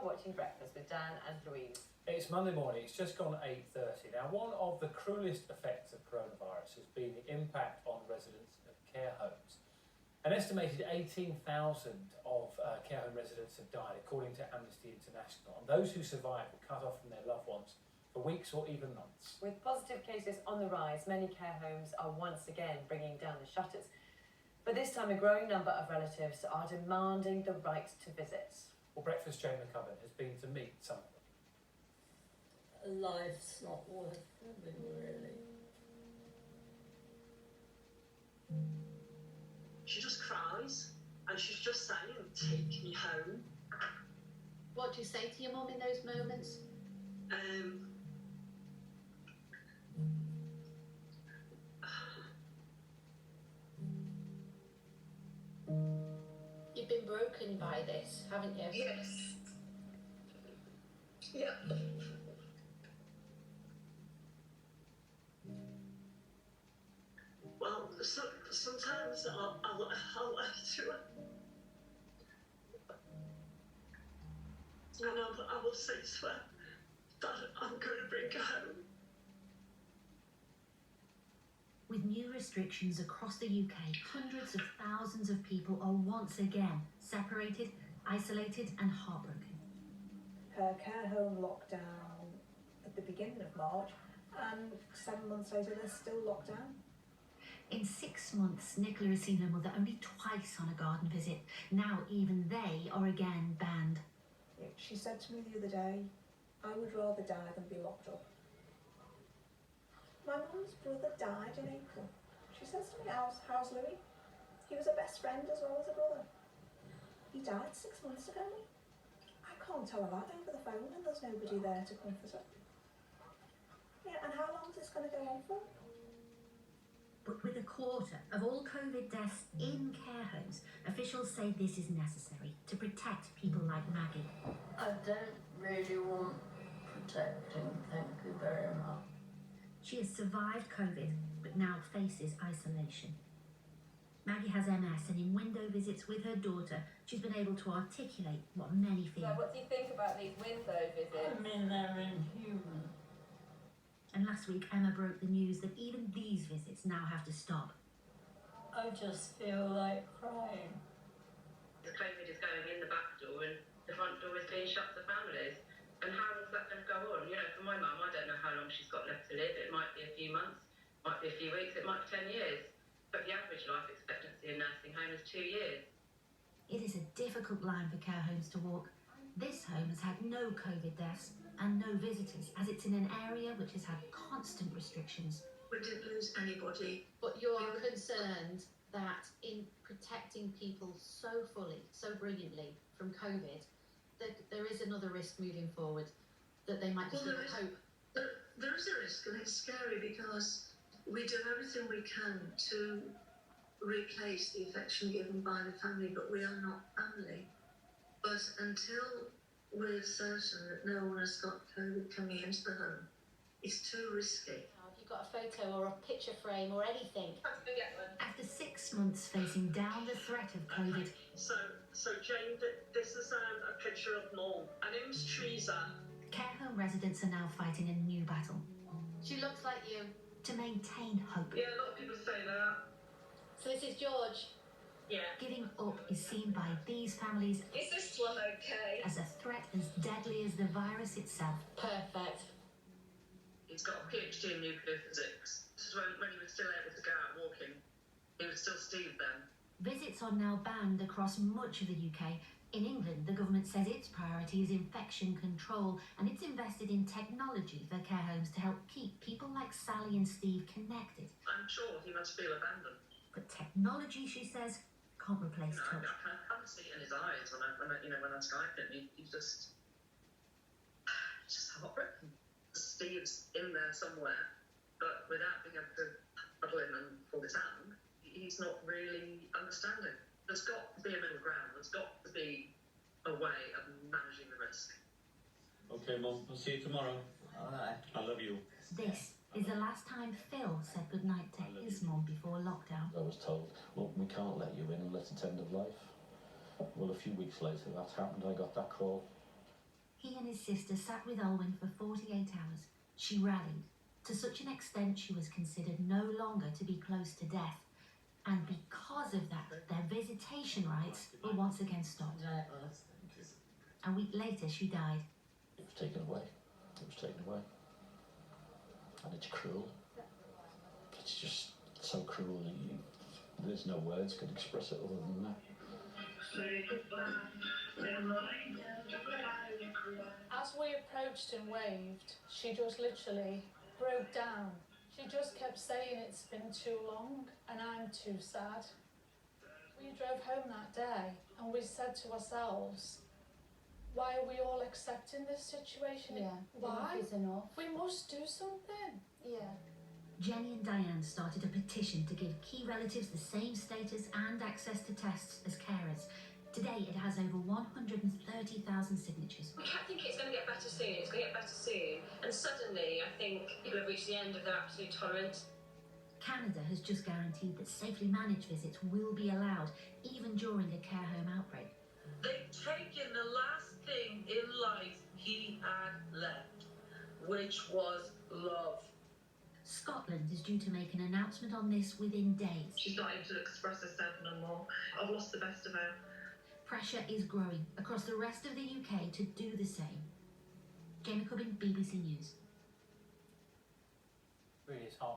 watching Breakfast with Dan and Louise. It's Monday morning, it's just gone 8:30. Now, one of the cruelest effects of coronavirus has been the impact on residents of care homes. An estimated 18,000 of care home residents have died, according to Amnesty International, and those who survived were cut off from their loved ones for weeks or even months. With positive cases on the rise, many care homes are once again bringing down the shutters. But this time, a growing number of relatives are demanding the right to visit. Well, Breakfast Jane McCubbin has been to meet some of them. Life's not worth living, really. She just cries and she's just saying, take me home. What do you say to your mum in those moments? You've been broken by this, haven't you? Yes. Yeah. Well, sometimes I'll lie to her. And I will say to her that I'm going to bring her home. With new restrictions across the UK, hundreds of thousands of people are once again separated, isolated and heartbroken. Her care home locked down at the beginning of March, and 7 months later they're still locked down. In 6 months, Nicola has seen her mother only twice on a garden visit. Now even they are again banned. She said to me the other day, I would rather die than be locked up. My mum's brother died in April. She says to me, how's Louis? He was a best friend as well as a brother. He died 6 months ago. I can't tell her that over the phone and there's nobody there to comfort her. Yeah, and how long is this going to go on for? But with a quarter of all COVID deaths in care homes, officials say this is necessary to protect people like Maggie. I don't really want protecting, thank you very much. She has survived COVID, but now faces isolation. Maggie has MS, and in window visits with her daughter, she's been able to articulate what many feel. So what do you think about these window visits? I mean, they're inhuman. And last week, Emma broke the news that even these visits now have to stop. I just feel like crying. The COVID is going in the back door and the front door is being shut to families. And how long is that going to go on? You know, for my mum, I don't know how long she's got left to live. It might be a few months, might be a few weeks, it might be 10 years. But the average life expectancy in nursing home is 2 years. It is a difficult line for care homes to walk. This home has had no COVID deaths and no visitors, as it's in an area which has had constant restrictions. We didn't lose anybody. But you're concerned that in protecting people so fully, so brilliantly from COVID, that there is another risk moving forward, that they might just lose hope. There is a risk, and it's scary because we do everything we can to replace the affection given by the family, but we are not family. But until we're certain that no one has got COVID coming into the home, it's too risky. Have you got a photo or a picture frame or anything? After 6 months facing down the threat of COVID, So Jane, this is a picture of Mum, and it was Teresa. care home residents are now fighting a new battle She looks like you. to maintain hope. Yeah, a lot of people say that. So this is George. Yeah. Giving up is seen by these families Is this one okay? as a threat as deadly as the virus itself. Perfect. He's got a PhD in nuclear physics. This is when he was still able to go out walking. He was still Steve then. Visits are now banned across much of the UK. In England, the government says its priority is infection control, and it's invested in technology for care homes to help keep people like Sally and Steve connected. I'm sure he must feel abandoned. But technology, she says, can't replace I touch. can't see it in his eyes when I Skype him. He's just heartbroken. Steve's in there somewhere, but without being able to cuddle him and hold his hand, he's not really understanding. There's got to be a middle ground. There's got to be a way of managing the risk. Okay, Mum, I'll see you tomorrow. All right. I love you. This is the last time Phil said goodnight to his mum before lockdown. I was told, look, we can't let you in unless it's end of life. Well, a few weeks later that happened. I got that call. He and his sister sat with Olwyn for 48 hours. She rallied, to such an extent she was considered no longer to be close to death. And because of that, their visitation rights were once again stopped. A week later, she died. It was taken away. It was taken away. And it's cruel. It's just so cruel that there's no words can express it other than that. As we approached and waved, she just literally broke down. She just kept saying it's been too long and I'm too sad. We drove home that day and we said to ourselves, why are we all accepting this situation? Yeah, why? enough is enough. We must do something. Yeah. Jenny and Diane started a petition to give key relatives the same status and access to tests as carers. Today it has over 130,000 signatures. I think it's going to get better soon. It's going to get better soon. And suddenly, I think people have reached the end of their absolute tolerance. Canada has just guaranteed that safely managed visits will be allowed, even during a care home outbreak. They've taken the last thing in life he had left, which was love. Scotland is due to make an announcement on this within days. She's not able to express herself no more. I've lost the best of her. Pressure is growing across the rest of the UK to do the same. Jamie Cubbin, BBC News. Really is hard.